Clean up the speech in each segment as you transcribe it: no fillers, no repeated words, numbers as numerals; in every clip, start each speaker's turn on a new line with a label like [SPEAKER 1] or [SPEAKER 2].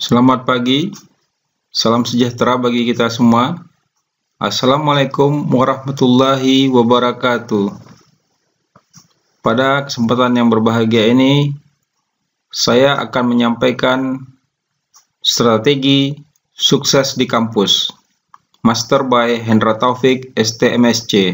[SPEAKER 1] Selamat pagi, salam sejahtera bagi kita semua. Assalamualaikum warahmatullahi wabarakatuh. Pada kesempatan yang berbahagia ini, saya akan menyampaikan strategi sukses di kampus. Master by Hendra Taufik, STMSC.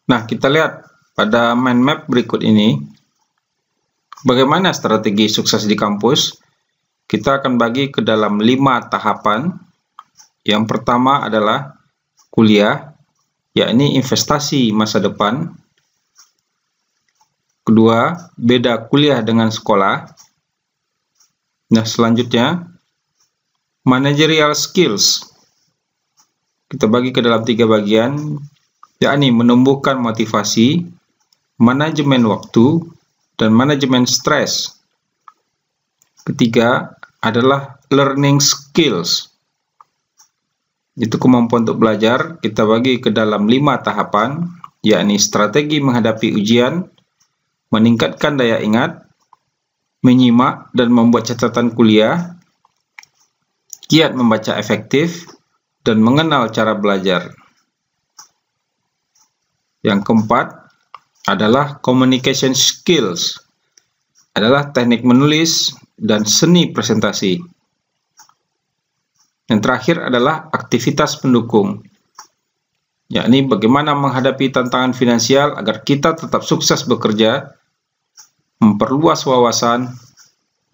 [SPEAKER 1] Nah, kita lihat pada mind map berikut ini, bagaimana strategi sukses di kampus. Kita akan bagi ke dalam 5 tahapan. Yang pertama adalah kuliah, yakni investasi masa depan. Kedua, beda kuliah dengan sekolah. Nah, selanjutnya, managerial skills. Kita bagi ke dalam 3 bagian, yakni menumbuhkan motivasi, manajemen waktu, dan manajemen stres. Ketiga adalah learning skills. Itu kemampuan untuk belajar, kita bagi ke dalam 5 tahapan, yakni strategi menghadapi ujian, meningkatkan daya ingat, menyimak dan membuat catatan kuliah, kiat membaca efektif, dan mengenal cara belajar. Yang keempat adalah communication skills, adalah teknik menulis dan seni presentasi. Yang terakhir adalah aktivitas pendukung, yakni bagaimana menghadapi tantangan finansial agar kita tetap sukses bekerja, memperluas wawasan,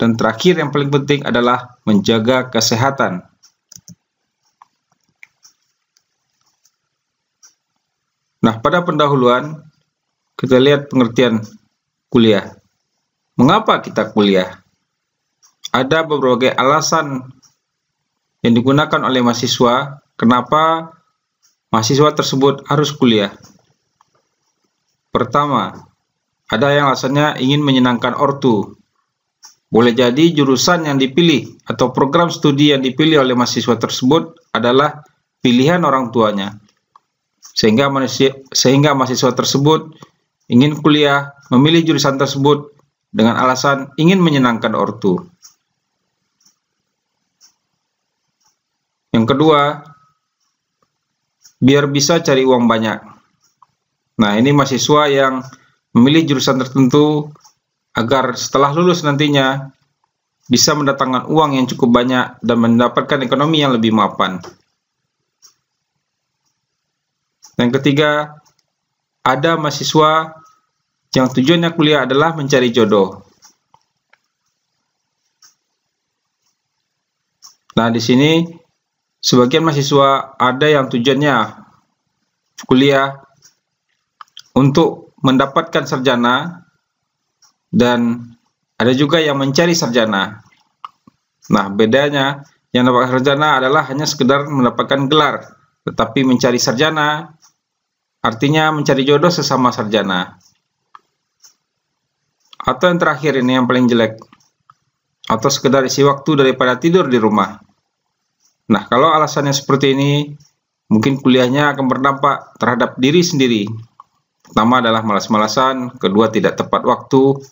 [SPEAKER 1] dan terakhir yang paling penting adalah menjaga kesehatan. Nah, pada pendahuluan, kita lihat pengertian kuliah. Mengapa kita kuliah? Ada berbagai alasan yang digunakan oleh mahasiswa, kenapa mahasiswa tersebut harus kuliah. Pertama, ada yang alasannya ingin menyenangkan ortu. Boleh jadi jurusan yang dipilih atau program studi yang dipilih oleh mahasiswa tersebut adalah pilihan orang tuanya. Sehingga mahasiswa tersebut ingin kuliah, memilih jurusan tersebut dengan alasan ingin menyenangkan ortu. Yang kedua, biar bisa cari uang banyak. Nah, ini mahasiswa yang memilih jurusan tertentu agar setelah lulus nantinya bisa mendatangkan uang yang cukup banyak dan mendapatkan ekonomi yang lebih mapan. Yang ketiga, ada mahasiswa yang tujuannya kuliah adalah mencari jodoh. Nah, di sini sebagian mahasiswa ada yang tujuannya kuliah untuk mendapatkan sarjana dan ada juga yang mencari sarjana. Nah, bedanya yang mendapatkan sarjana adalah hanya sekedar mendapatkan gelar, tetapi mencari sarjana artinya mencari jodoh sesama sarjana. Atau yang terakhir ini yang paling jelek, atau sekedar isi waktu daripada tidur di rumah. Nah, kalau alasannya seperti ini, mungkin kuliahnya akan berdampak terhadap diri sendiri. Pertama adalah malas-malasan, kedua tidak tepat waktu,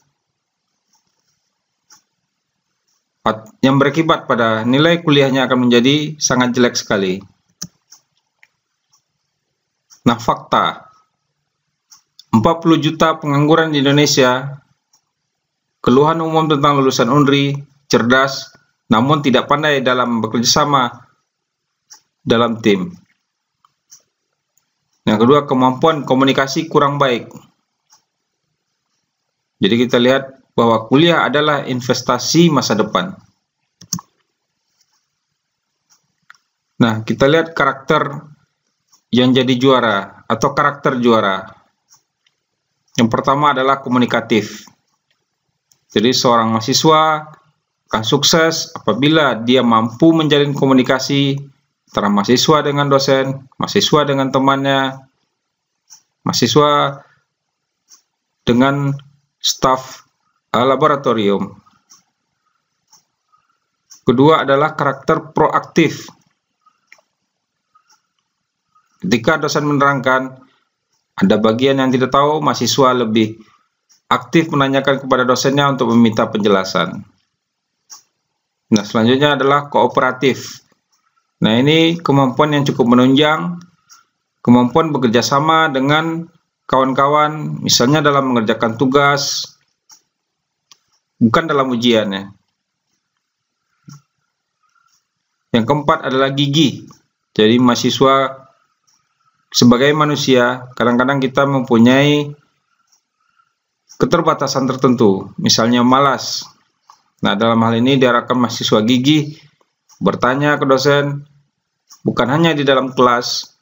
[SPEAKER 1] yang berakibat pada nilai kuliahnya akan menjadi sangat jelek sekali. Nah, fakta 40 juta pengangguran di Indonesia, keluhan umum tentang lulusan UNRI, cerdas, namun tidak pandai dalam bekerja sama dalam tim. Yang kedua, kemampuan komunikasi kurang baik. Jadi kita lihat bahwa kuliah adalah investasi masa depan. Nah, kita lihat karakter yang jadi juara atau karakter juara. Yang pertama adalah komunikatif. Jadi seorang mahasiswa akan sukses apabila dia mampu menjalin komunikasi antara mahasiswa dengan dosen, mahasiswa dengan temannya, mahasiswa dengan staf laboratorium. Kedua adalah karakter proaktif. Ketika dosen menerangkan, ada bagian yang tidak tahu, mahasiswa lebih aktif menanyakan kepada dosennya untuk meminta penjelasan. Nah, selanjutnya adalah kooperatif. Nah, ini kemampuan yang cukup menunjang, kemampuan bekerja sama dengan kawan-kawan, misalnya dalam mengerjakan tugas, bukan dalam ujiannya. Yang keempat adalah gigih. Jadi mahasiswa sebagai manusia, kadang-kadang kita mempunyai keterbatasan tertentu, misalnya malas. Nah, dalam hal ini diharapkan mahasiswa gigih bertanya ke dosen, bukan hanya di dalam kelas,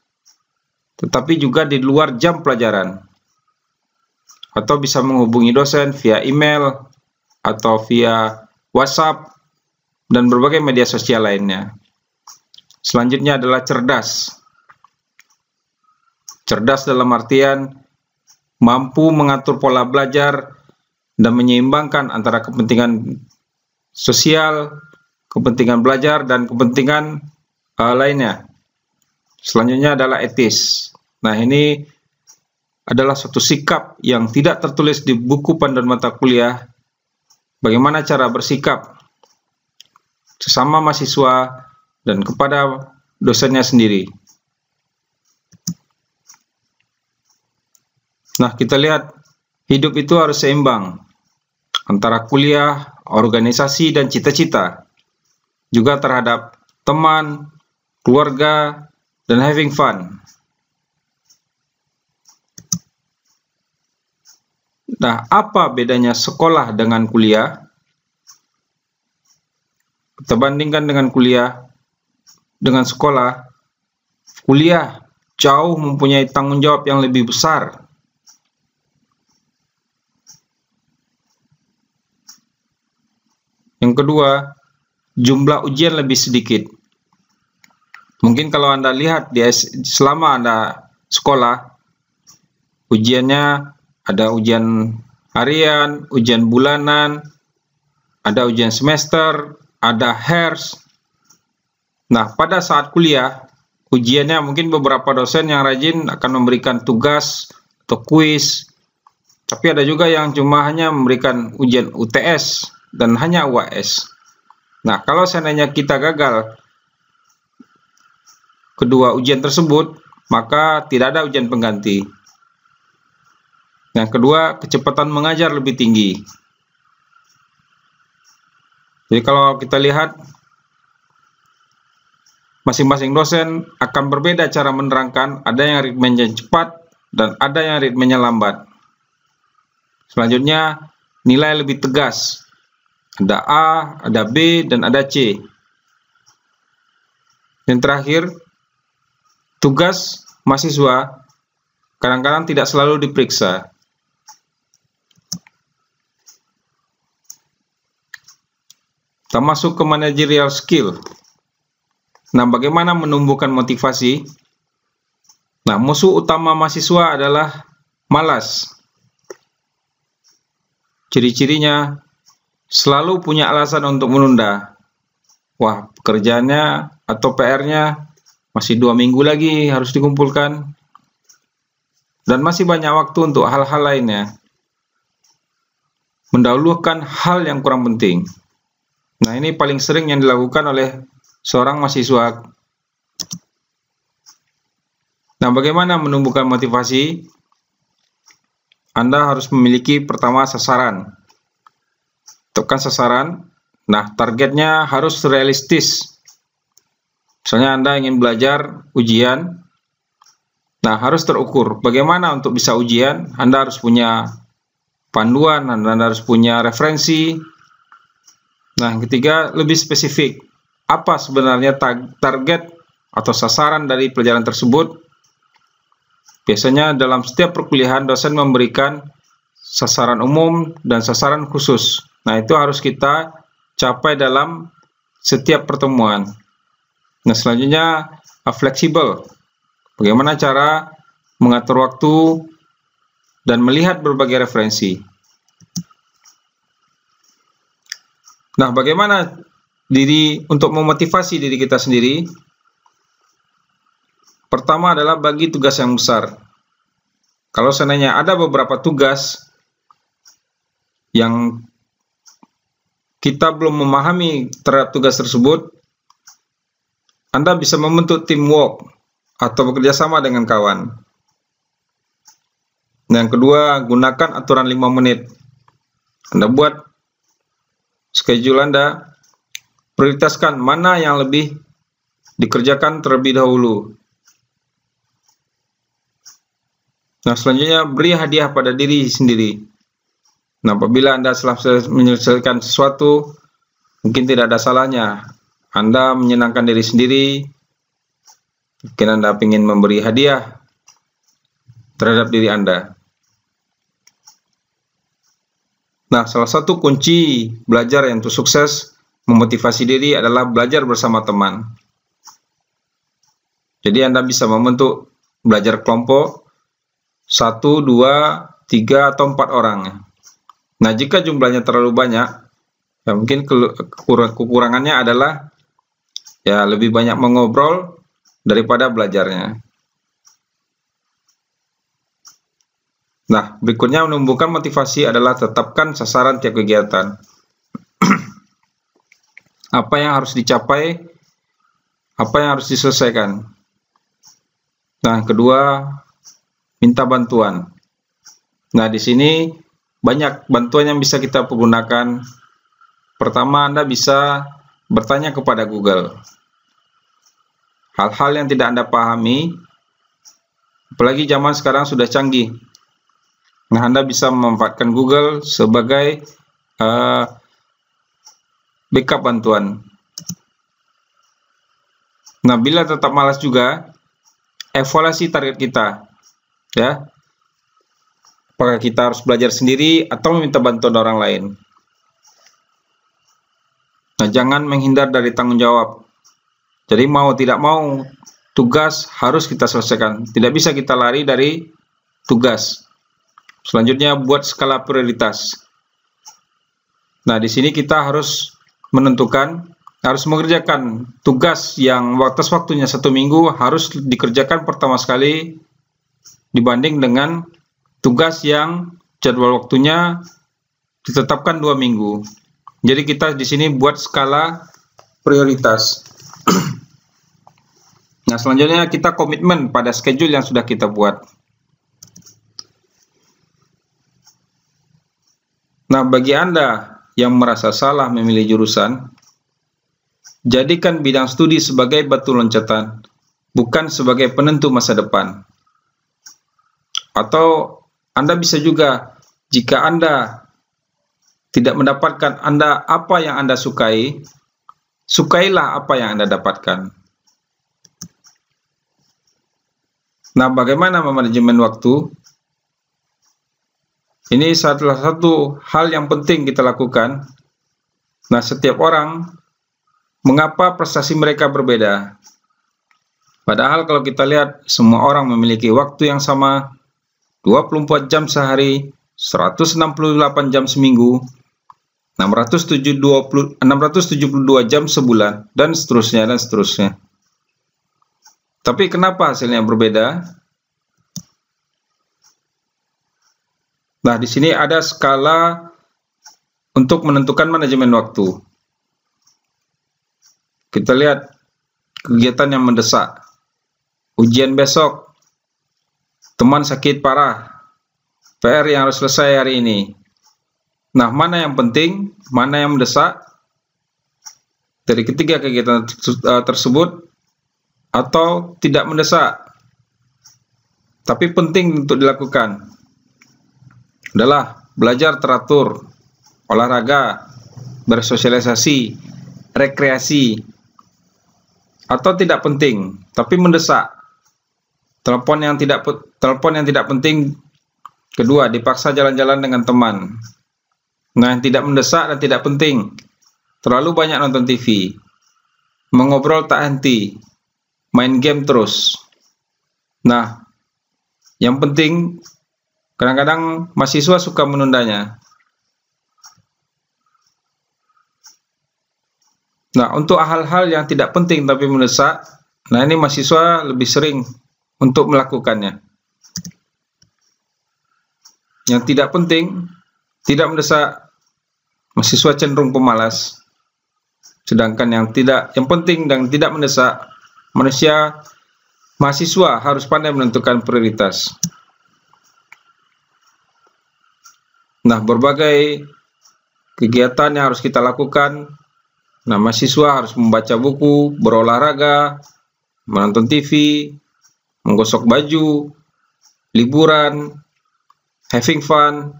[SPEAKER 1] tetapi juga di luar jam pelajaran. Atau bisa menghubungi dosen via email, atau via WhatsApp, dan berbagai media sosial lainnya. Selanjutnya adalah cerdas. Cerdas dalam artian mampu mengatur pola belajar dan menyeimbangkan antara kepentingan sosial, kepentingan belajar, dan kepentingan lainnya. Selanjutnya adalah etis. Nah, ini adalah suatu sikap yang tidak tertulis di buku panduan mata kuliah. Bagaimana cara bersikap sesama mahasiswa dan kepada dosennya sendiri. Nah, kita lihat hidup itu harus seimbang antara kuliah, organisasi, dan cita-cita. Juga terhadap teman, keluarga, dan having fun. Nah, apa bedanya sekolah dengan kuliah? Kita bandingkan dengan kuliah dengan sekolah. Kuliah jauh mempunyai tanggung jawab yang lebih besar. Yang kedua, jumlah ujian lebih sedikit. Mungkin kalau Anda lihat selama Anda sekolah, ujiannya ada ujian harian, ujian bulanan, ada ujian semester, ada HERS. Nah, pada saat kuliah, ujiannya mungkin beberapa dosen yang rajin akan memberikan tugas atau kuis, tapi ada juga yang cuma hanya memberikan ujian UTS dan hanya UAS. Nah, kalau seandainya kita gagal kedua ujian tersebut, maka tidak ada ujian pengganti. Yang kedua, kecepatan mengajar lebih tinggi. Jadi kalau kita lihat, masing-masing dosen akan berbeda cara menerangkan, ada yang ritmenya cepat dan ada yang ritmenya lambat. Selanjutnya, nilai lebih tegas. Ada A, ada B, dan ada C. Yang terakhir, tugas mahasiswa kadang-kadang tidak selalu diperiksa. Kita masuk ke managerial skill. Nah, bagaimana menumbuhkan motivasi? Nah, musuh utama mahasiswa adalah malas. Ciri-cirinya selalu punya alasan untuk menunda. Wah, pekerjaannya atau PR-nya masih 2 minggu lagi harus dikumpulkan. Dan masih banyak waktu untuk hal-hal lainnya. Mendahulukan hal yang kurang penting. Nah, ini paling sering yang dilakukan oleh seorang mahasiswa. Nah, bagaimana menumbuhkan motivasi? Anda harus memiliki pertama sasaran. Tetapkan sasaran. Nah, targetnya harus realistis. Misalnya Anda ingin belajar ujian. Nah, harus terukur. Bagaimana untuk bisa ujian? Anda harus punya panduan, Anda harus punya referensi. Nah, yang ketiga, lebih spesifik. Apa sebenarnya target atau sasaran dari pelajaran tersebut? Biasanya dalam setiap perkuliahan, dosen memberikan sasaran umum dan sasaran khusus. Nah, itu harus kita capai dalam setiap pertemuan. Nah, selanjutnya, fleksibel. Bagaimana cara mengatur waktu dan melihat berbagai referensi. Nah, bagaimana untuk memotivasi diri kita sendiri, pertama adalah bagi tugas yang besar. Kalau seandainya ada beberapa tugas yang kita belum memahami terhadap tugas tersebut, Anda bisa membentuk teamwork atau bekerja sama dengan kawan. Yang kedua, gunakan aturan 5 menit. Anda buat schedule Anda, prioritaskan mana yang lebih dikerjakan terlebih dahulu. Nah, selanjutnya beri hadiah pada diri sendiri. Nah, apabila Anda telah menyelesaikan sesuatu, mungkin tidak ada salahnya Anda menyenangkan diri sendiri. Mungkin Anda ingin memberi hadiah terhadap diri Anda. Nah, salah satu kunci belajar yang untuk sukses memotivasi diri adalah belajar bersama teman. Jadi Anda bisa membentuk belajar kelompok 1, 2, 3, atau 4 orang. Nah, jika jumlahnya terlalu banyak, ya mungkin kekurangannya adalah ya lebih banyak mengobrol daripada belajarnya. Nah, berikutnya menumbuhkan motivasi adalah tetapkan sasaran tiap kegiatan. Apa yang harus dicapai, apa yang harus diselesaikan. Nah, kedua, minta bantuan. Nah, di sini banyak bantuan yang bisa kita gunakan. Pertama, Anda bisa bertanya kepada Google. Hal-hal yang tidak Anda pahami, apalagi zaman sekarang sudah canggih. Nah, Anda bisa memanfaatkan Google sebagai backup bantuan. Nah, bila tetap malas juga, evaluasi target kita. Ya, apakah kita harus belajar sendiri atau meminta bantuan orang lain? Nah, jangan menghindar dari tanggung jawab. Jadi mau tidak mau, tugas harus kita selesaikan. Tidak bisa kita lari dari tugas. Selanjutnya, buat skala prioritas. Nah, di sini kita harus menentukan, harus mengerjakan tugas yang batas waktunya 1 minggu harus dikerjakan pertama sekali dibanding dengan tugas yang jadwal waktunya ditetapkan 2 minggu. Jadi kita di sini buat skala prioritas. Nah, selanjutnya kita komitmen pada schedule yang sudah kita buat. Nah, bagi Anda yang merasa salah memilih jurusan, jadikan bidang studi sebagai batu loncatan, bukan sebagai penentu masa depan. Atau Anda bisa juga, jika Anda tidak mendapatkan apa yang Anda sukai, sukailah apa yang Anda dapatkan. Nah, bagaimana memanajemen waktu? Ini salah satu hal yang penting kita lakukan. Nah, setiap orang, mengapa prestasi mereka berbeda? Padahal kalau kita lihat, semua orang memiliki waktu yang sama, 24 jam sehari, 168 jam seminggu, 672 jam sebulan, dan seterusnya, dan seterusnya. Tapi kenapa hasilnya berbeda? Nah, di sini ada skala untuk menentukan manajemen waktu. Kita lihat kegiatan yang mendesak. Ujian besok, teman sakit parah, PR yang harus selesai hari ini. Nah, mana yang penting, mana yang mendesak dari ketiga kegiatan tersebut, atau tidak mendesak tapi penting untuk dilakukan? Adalah belajar teratur, olahraga, bersosialisasi, rekreasi, atau tidak penting tapi mendesak. Telepon yang tidak penting. Kedua, dipaksa jalan-jalan dengan teman. Nah, yang tidak mendesak dan tidak penting, terlalu banyak nonton TV, mengobrol tak henti, main game terus. Nah, yang penting, kadang-kadang mahasiswa suka menundanya. Nah, untuk hal-hal yang tidak penting tapi mendesak, nah ini mahasiswa lebih sering untuk melakukannya. Yang tidak penting, tidak mendesak, mahasiswa cenderung pemalas. Sedangkan yang penting dan tidak mendesak, mahasiswa harus pandai menentukan prioritas. Nah, berbagai kegiatan yang harus kita lakukan. Nah, mahasiswa harus membaca buku, berolahraga, menonton TV, menggosok baju, liburan, having fun.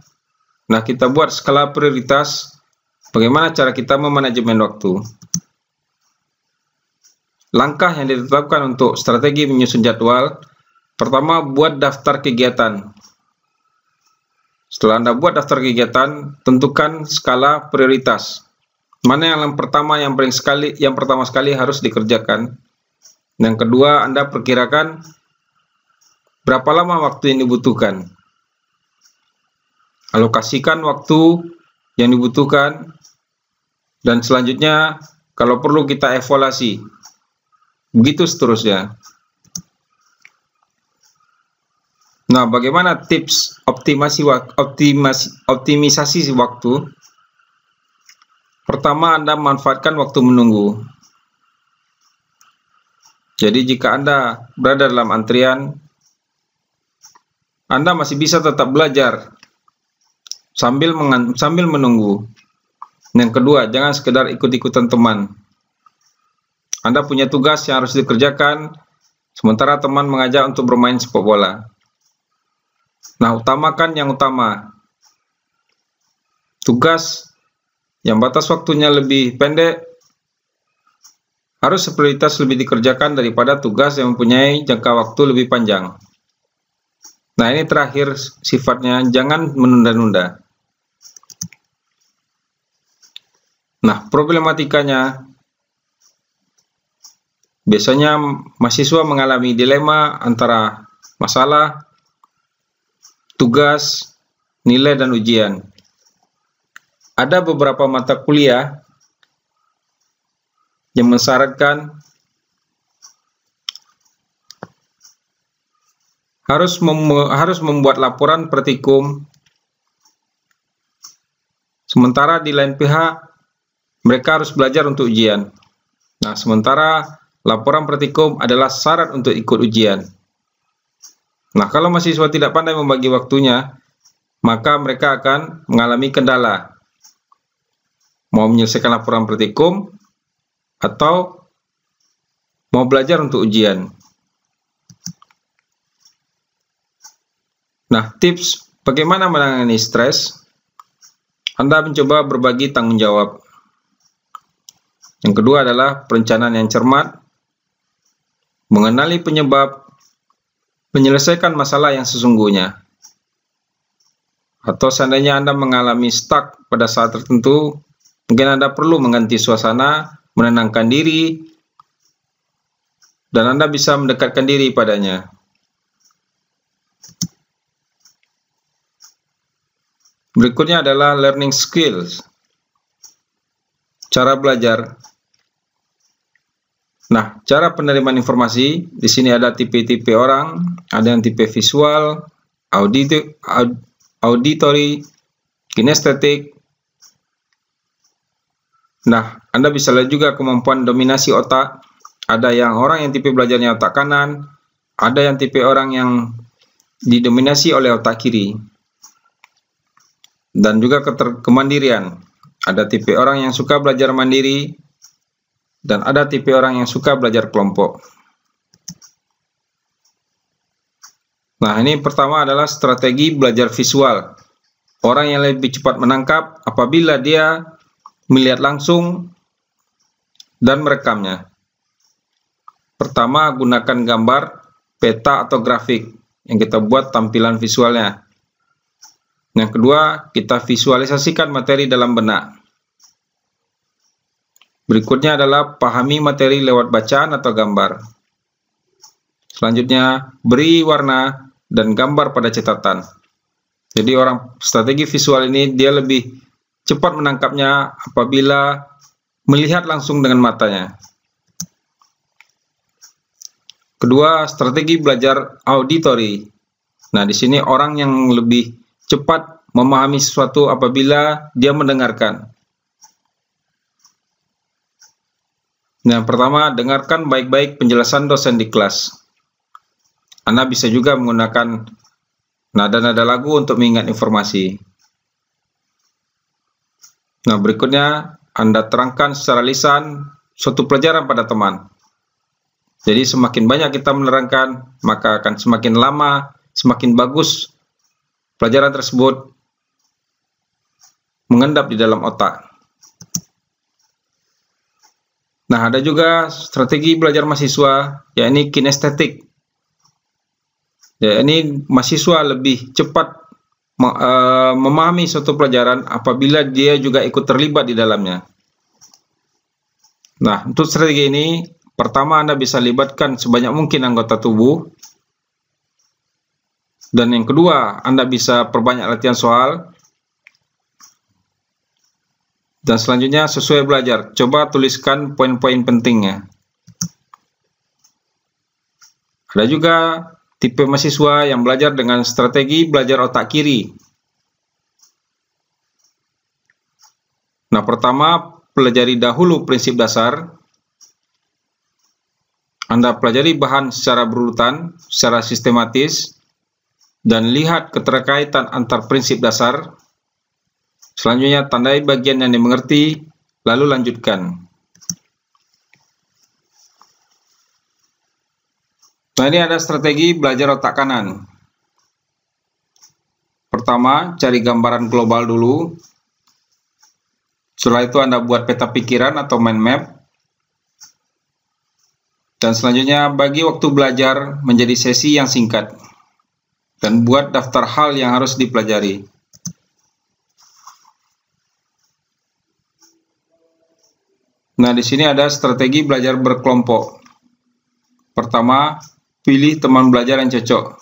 [SPEAKER 1] Nah, kita buat skala prioritas, bagaimana cara kita memanajemen waktu. Langkah yang ditetapkan untuk strategi menyusun jadwal, pertama, buat daftar kegiatan. Setelah Anda buat daftar kegiatan, tentukan skala prioritas. Mana yang pertama sekali harus dikerjakan. Yang kedua, Anda perkirakan berapa lama waktu yang dibutuhkan. Alokasikan waktu yang dibutuhkan, dan selanjutnya kalau perlu kita evaluasi. Begitu seterusnya. Nah, bagaimana tips optimisasi waktu? Pertama, Anda manfaatkan waktu menunggu. Jadi jika Anda berada dalam antrian, Anda masih bisa tetap belajar sambil menunggu. Yang kedua, jangan sekedar ikut-ikutan teman. Anda punya tugas yang harus dikerjakan, sementara teman mengajak untuk bermain sepak bola. Nah, utamakan yang utama. Tugas yang batas waktunya lebih pendek harus prioritas lebih dikerjakan daripada tugas yang mempunyai jangka waktu lebih panjang. Nah, ini terakhir sifatnya, jangan menunda-nunda. Nah, problematikanya, biasanya mahasiswa mengalami dilema antara masalah, tugas, nilai, dan ujian. Ada beberapa mata kuliah yang mensyaratkan harus membuat laporan praktikum, sementara di lain pihak mereka harus belajar untuk ujian. Nah, sementara laporan praktikum adalah syarat untuk ikut ujian. Nah, kalau mahasiswa tidak pandai membagi waktunya, maka mereka akan mengalami kendala. Mau menyelesaikan laporan praktikum atau mau belajar untuk ujian. Nah, tips bagaimana menangani stres? Anda mencoba berbagi tanggung jawab. Yang kedua adalah perencanaan yang cermat, mengenali penyebab, menyelesaikan masalah yang sesungguhnya. Atau seandainya Anda mengalami stuck pada saat tertentu, mungkin Anda perlu mengganti suasana, menenangkan diri, dan Anda bisa mendekatkan diri padanya. Berikutnya adalah learning skills. Cara belajar. Nah, cara penerimaan informasi, di sini ada tipe-tipe orang, ada yang tipe visual, auditory, kinestetik. Nah, Anda bisa lihat juga kemampuan dominasi otak. Ada yang orang yang tipe belajarnya otak kanan, ada yang tipe orang yang didominasi oleh otak kiri. Dan juga kemandirian. Ada tipe orang yang suka belajar mandiri, dan ada tipe orang yang suka belajar kelompok. Nah, ini pertama adalah strategi belajar visual. Orang yang lebih cepat menangkap apabila dia melihat langsung dan merekamnya. Pertama, gunakan gambar, peta, atau grafik yang kita buat tampilan visualnya. Yang kedua, kita visualisasikan materi dalam benak. Berikutnya adalah pahami materi lewat bacaan atau gambar. Selanjutnya, beri warna dan gambar pada catatan. Jadi strategi visual ini dia lebih cepat menangkapnya apabila melihat langsung dengan matanya. Kedua, strategi belajar auditory. Nah, di sini orang yang lebih cepat memahami sesuatu apabila dia mendengarkan. Nah, pertama, dengarkan baik-baik penjelasan dosen di kelas. Anda bisa juga menggunakan nada-nada lagu untuk mengingat informasi. Nah, berikutnya Anda terangkan secara lisan suatu pelajaran pada teman. Jadi semakin banyak kita menerangkan, maka akan semakin lama, semakin bagus pelajaran tersebut mengendap di dalam otak. Nah, ada juga strategi belajar mahasiswa, yakni kinestetik. Ya, ini mahasiswa lebih cepat memahami suatu pelajaran apabila dia juga ikut terlibat di dalamnya. Nah, untuk strategi ini, pertama Anda bisa libatkan sebanyak mungkin anggota tubuh. Dan yang kedua, Anda bisa perbanyak latihan soal. Dan selanjutnya, sesuai belajar, coba tuliskan poin-poin pentingnya. Ada juga tipe mahasiswa yang belajar dengan strategi belajar otak kiri. Nah, pertama, pelajari dahulu prinsip dasar. Anda pelajari bahan secara berurutan, secara sistematis, dan lihat keterkaitan antar prinsip dasar. Selanjutnya, tandai bagian yang dimengerti, lalu lanjutkan. Nah, ini ada strategi belajar otak kanan. Pertama, cari gambaran global dulu. Setelah itu Anda buat peta pikiran atau mind map. Dan selanjutnya, bagi waktu belajar menjadi sesi yang singkat. Dan buat daftar hal yang harus dipelajari. Nah, di sini ada strategi belajar berkelompok. Pertama, pilih teman belajar yang cocok,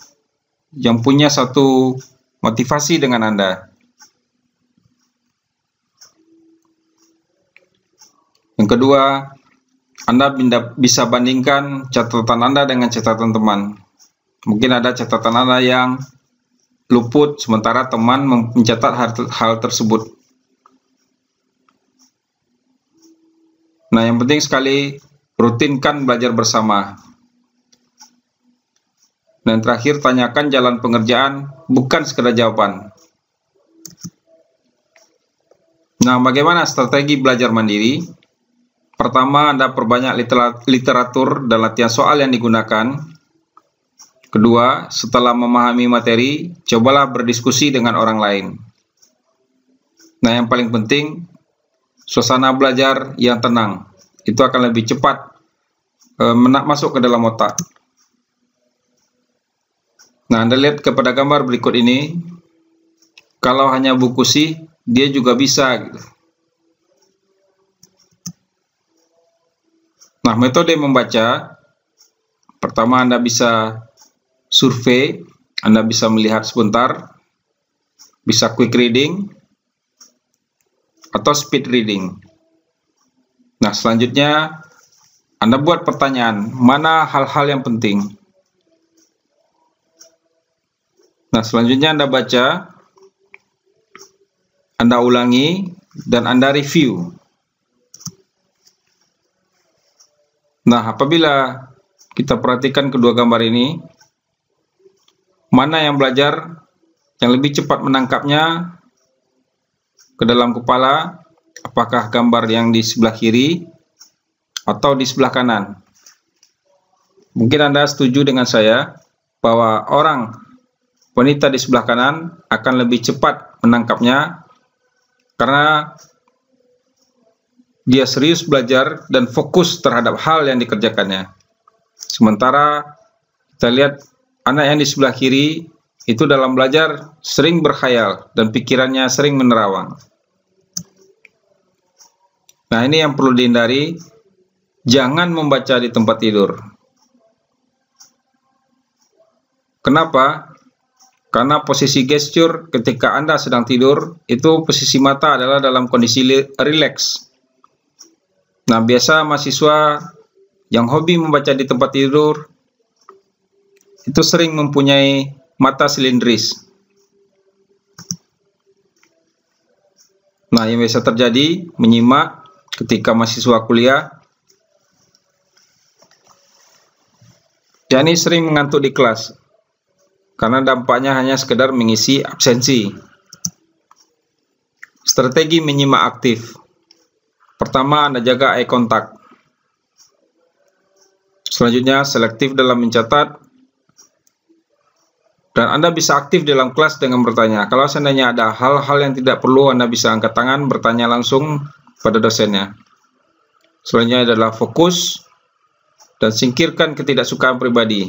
[SPEAKER 1] yang punya satu motivasi dengan Anda. Yang kedua, Anda bisa bandingkan catatan Anda dengan catatan teman. Mungkin ada catatan Anda yang luput, sementara teman mencatat hal tersebut. Nah, yang penting sekali, rutinkan belajar bersama. Dan terakhir, tanyakan jalan pengerjaan, bukan sekedar jawaban. Nah, bagaimana strategi belajar mandiri? Pertama, Anda perbanyak literatur dan latihan soal yang digunakan. Kedua, setelah memahami materi, cobalah berdiskusi dengan orang lain. Nah, yang paling penting, suasana belajar yang tenang. Itu akan lebih cepat masuk ke dalam otak. Nah, Anda lihat kepada gambar berikut ini. Kalau hanya buku sih, dia juga bisa. Nah, metode membaca. Pertama, Anda bisa survei. Anda bisa melihat sebentar. Bisa quick reading. Atau speed reading. Nah, selanjutnya, Anda buat pertanyaan. Mana hal-hal yang penting? Nah, selanjutnya Anda baca, Anda ulangi, dan Anda review. Nah, apabila kita perhatikan kedua gambar ini, mana yang belajar yang lebih cepat menangkapnya ke dalam kepala, apakah gambar yang di sebelah kiri atau di sebelah kanan? Mungkin Anda setuju dengan saya bahwa wanita di sebelah kanan akan lebih cepat menangkapnya karena dia serius belajar dan fokus terhadap hal yang dikerjakannya. Sementara kita lihat anak yang di sebelah kiri itu dalam belajar sering berkhayal dan pikirannya sering menerawang. Nah, ini yang perlu dihindari. Jangan membaca di tempat tidur. Kenapa? Karena posisi gesture ketika Anda sedang tidur, itu posisi mata adalah dalam kondisi rileks. Nah, biasa mahasiswa yang hobi membaca di tempat tidur itu sering mempunyai mata silindris. Nah, yang biasa terjadi menyimak ketika mahasiswa kuliah, yakni sering mengantuk di kelas karena dampaknya hanya sekedar mengisi absensi. Strategi menyimak aktif. Pertama, Anda jaga eye contact. Selanjutnya, selektif dalam mencatat. Dan Anda bisa aktif dalam kelas dengan bertanya. Kalau seandainya ada hal-hal yang tidak perlu, Anda bisa angkat tangan, bertanya langsung pada dosennya. Selanjutnya adalah fokus dan singkirkan ketidaksukaan pribadi.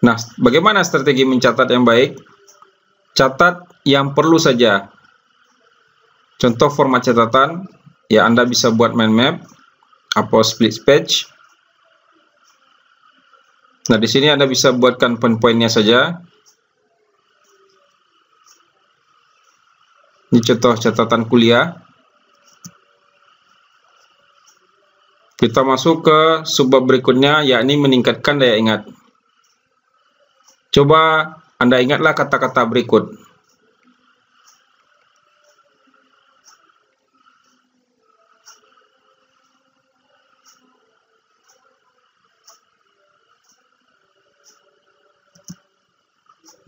[SPEAKER 1] Nah, bagaimana strategi mencatat yang baik? Catat yang perlu saja. Contoh format catatan, ya Anda bisa buat mind map atau split page. Nah, di sini Anda bisa buatkan poin-poinnya saja. Ini contoh catatan kuliah. Kita masuk ke subbab berikutnya, yakni meningkatkan daya ingat. Coba Anda ingatlah kata-kata berikut.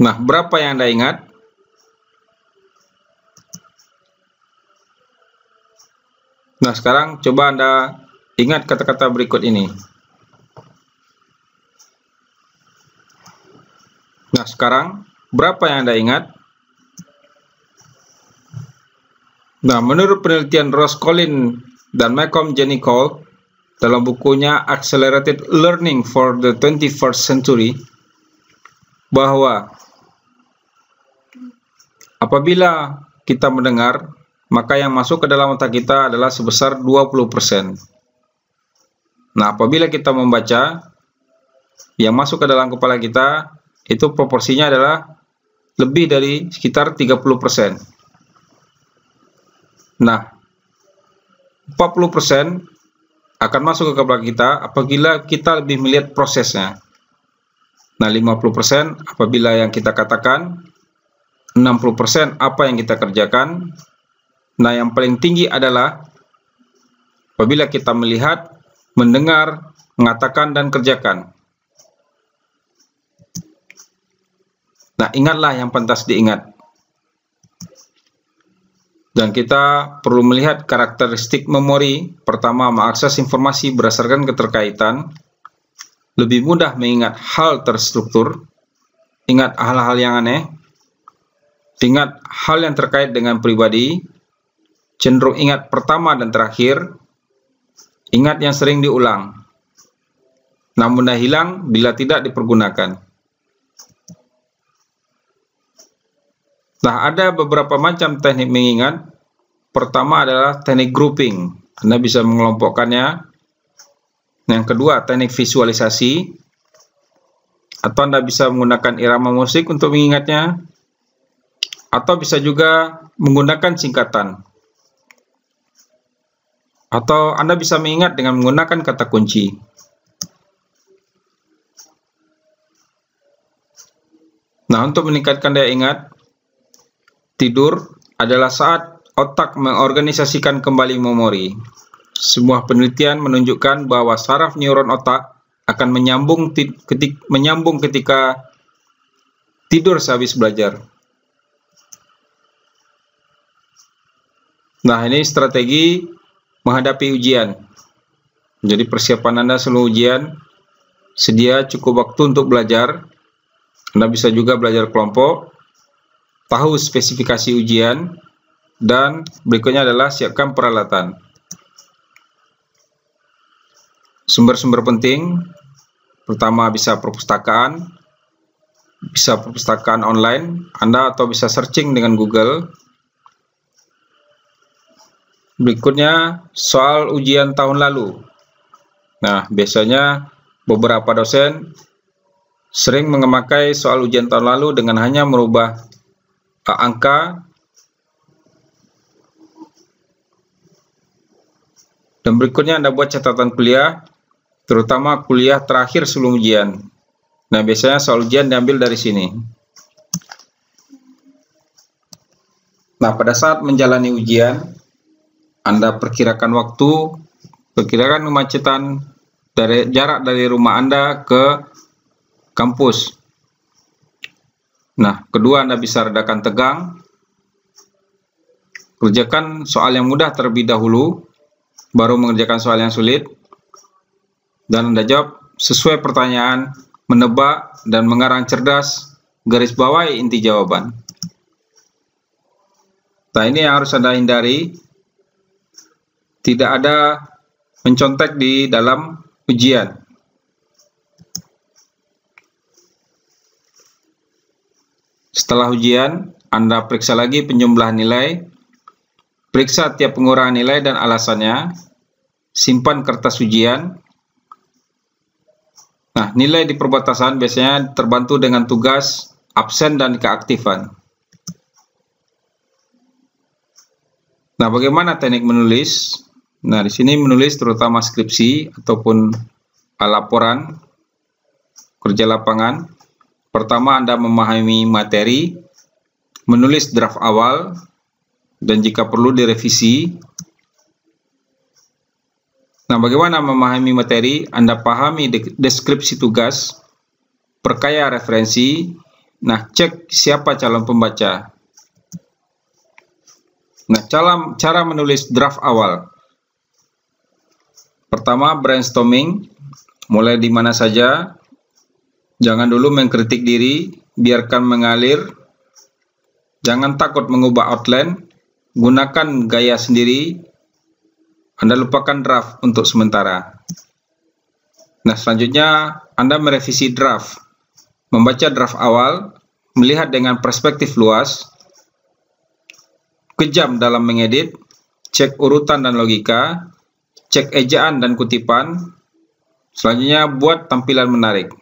[SPEAKER 1] Nah, berapa yang Anda ingat? Nah, sekarang coba Anda ingat kata-kata berikut ini. Nah, sekarang berapa yang Anda ingat? Nah, menurut penelitian Ross Collins dan Malcolm Jennifer dalam bukunya Accelerated Learning for the 21st Century, bahwa apabila kita mendengar, maka yang masuk ke dalam otak kita adalah sebesar 20%. Nah, apabila kita membaca, yang masuk ke dalam kepala kita itu proporsinya adalah lebih dari sekitar 30%. Nah, 40% akan masuk ke kepala kita apabila kita lebih melihat prosesnya. Nah, 50% apabila yang kita katakan, 60% apa yang kita kerjakan. Nah, yang paling tinggi adalah apabila kita melihat, mendengar, mengatakan, dan kerjakan. Nah, ingatlah yang pantas diingat. Dan kita perlu melihat karakteristik memori. Pertama, mengakses informasi berdasarkan keterkaitan. Lebih mudah mengingat hal terstruktur. Ingat hal-hal yang aneh. Ingat hal yang terkait dengan pribadi. Cenderung ingat pertama dan terakhir. Ingat yang sering diulang. Namun mudah hilang bila tidak dipergunakan. Nah, ada beberapa macam teknik mengingat. Pertama adalah teknik grouping. Anda bisa mengelompokkannya. Yang kedua, teknik visualisasi. Atau Anda bisa menggunakan irama musik untuk mengingatnya. Atau bisa juga menggunakan singkatan. Atau Anda bisa mengingat dengan menggunakan kata kunci. Nah, untuk meningkatkan daya ingat, tidur adalah saat otak mengorganisasikan kembali memori. Sebuah penelitian menunjukkan bahwa saraf neuron otak akan menyambung ketika tidur sehabis belajar. Nah, ini strategi menghadapi ujian. Jadi persiapan Anda sebelum ujian, sedia cukup waktu untuk belajar. Anda bisa juga belajar kelompok, tahu spesifikasi ujian, dan berikutnya adalah siapkan peralatan. Sumber-sumber penting, pertama bisa perpustakaan online, Anda atau bisa searching dengan Google. Berikutnya, soal ujian tahun lalu. Nah, biasanya beberapa dosen sering memakai soal ujian tahun lalu dengan hanya merubah angka Dan berikutnya Anda buat catatan kuliah, terutama kuliah terakhir sebelum ujian. Nah, biasanya soal ujian diambil dari sini. Nah, pada saat menjalani ujian, Anda perkirakan waktu, perkirakan kemacetan, dari jarak dari rumah Anda ke kampus. Nah, kedua, Anda bisa redakan tegang. Kerjakan soal yang mudah terlebih dahulu, baru mengerjakan soal yang sulit. Dan Anda jawab sesuai pertanyaan, menebak, dan mengarang cerdas, garis bawahi inti jawaban. Nah, ini yang harus Anda hindari. Tidak ada mencontek di dalam ujian. Setelah ujian, Anda periksa lagi penjumlahan nilai, periksa tiap pengurangan nilai dan alasannya, simpan kertas ujian. Nah, nilai di perbatasan biasanya terbantu dengan tugas, absen, dan keaktifan. Nah, bagaimana teknik menulis? Nah, di sini menulis terutama skripsi ataupun laporan kerja lapangan. Pertama, Anda memahami materi, menulis draft awal, dan jika perlu direvisi. Nah, bagaimana memahami materi? Anda pahami deskripsi tugas, perkaya referensi. Nah, cek siapa calon pembaca. Nah, cara menulis draft awal. Pertama, brainstorming, mulai di mana saja. Jangan dulu mengkritik diri, biarkan mengalir. Jangan takut mengubah outline, gunakan gaya sendiri. Anda lupakan draft untuk sementara. Nah, selanjutnya Anda merevisi draft. Membaca draft awal, melihat dengan perspektif luas, kejam dalam mengedit, cek urutan dan logika, cek ejaan dan kutipan. Selanjutnya, buat tampilan menarik.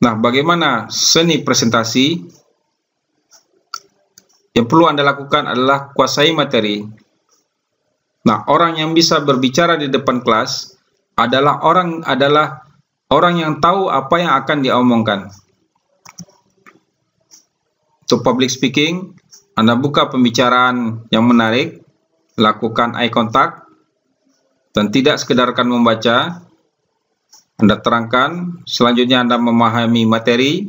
[SPEAKER 1] Nah, bagaimana seni presentasi? Yang perlu Anda lakukan adalah kuasai materi. Nah, orang yang bisa berbicara di depan kelas adalah orang yang tahu apa yang akan diomongkan. Untuk public speaking, Anda buka pembicaraan yang menarik, lakukan eye contact, dan tidak sekedarkan membaca. Anda terangkan, selanjutnya Anda memahami materi,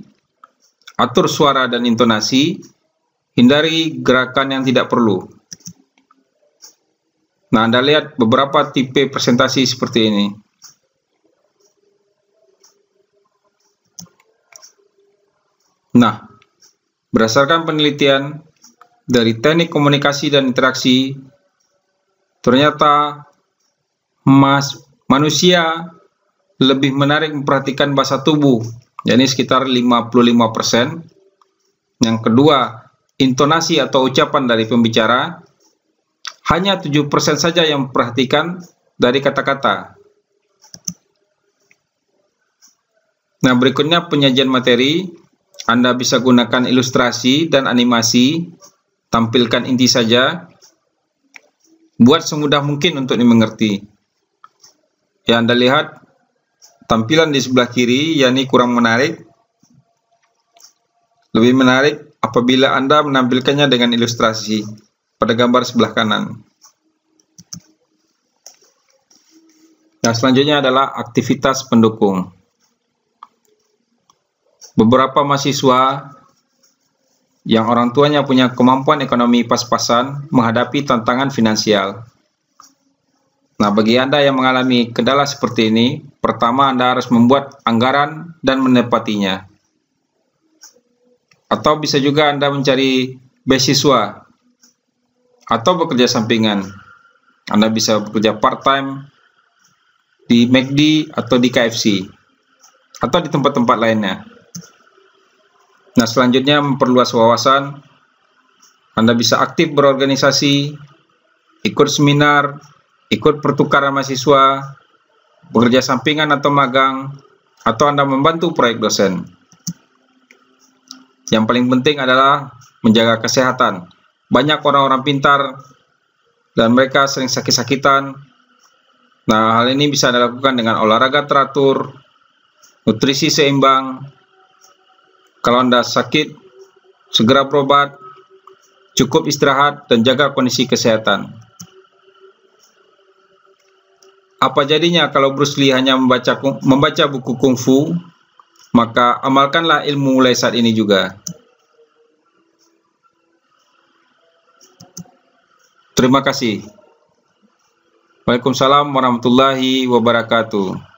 [SPEAKER 1] atur suara dan intonasi, hindari gerakan yang tidak perlu. Nah, Anda lihat beberapa tipe presentasi seperti ini. Nah, berdasarkan penelitian dari teknik komunikasi dan interaksi, ternyata manusia lebih menarik memperhatikan bahasa tubuh, yakni sekitar 55%. Yang kedua, intonasi atau ucapan dari pembicara. Hanya 7% saja yang memperhatikan dari kata-kata. Nah, berikutnya penyajian materi. Anda bisa gunakan ilustrasi dan animasi, tampilkan inti saja, buat semudah mungkin untuk dimengerti. Ya, Anda lihat tampilan di sebelah kiri, yakni kurang menarik. Lebih menarik apabila Anda menampilkannya dengan ilustrasi pada gambar sebelah kanan. Nah, selanjutnya adalah aktivitas pendukung. Beberapa mahasiswa yang orang tuanya punya kemampuan ekonomi pas-pasan menghadapi tantangan finansial. Nah, bagi Anda yang mengalami kendala seperti ini, pertama Anda harus membuat anggaran dan menepatinya. Atau bisa juga Anda mencari beasiswa atau bekerja sampingan. Anda bisa bekerja part-time di McD atau di KFC atau di tempat-tempat lainnya. Nah, selanjutnya memperluas wawasan. Anda bisa aktif berorganisasi, ikut seminar, ikut pertukaran mahasiswa, bekerja sampingan atau magang, atau Anda membantu proyek dosen. Yang paling penting adalah menjaga kesehatan. Banyak orang-orang pintar dan mereka sering sakit-sakitan. Nah, hal ini bisa dilakukan dengan olahraga teratur, nutrisi seimbang. Kalau Anda sakit, segera berobat, cukup istirahat, dan jaga kondisi kesehatan. Apa jadinya kalau Bruce Lee hanya membaca buku kungfu? Maka amalkanlah ilmu mulai saat ini juga. Terima kasih. Waalaikumsalam warahmatullahi wabarakatuh.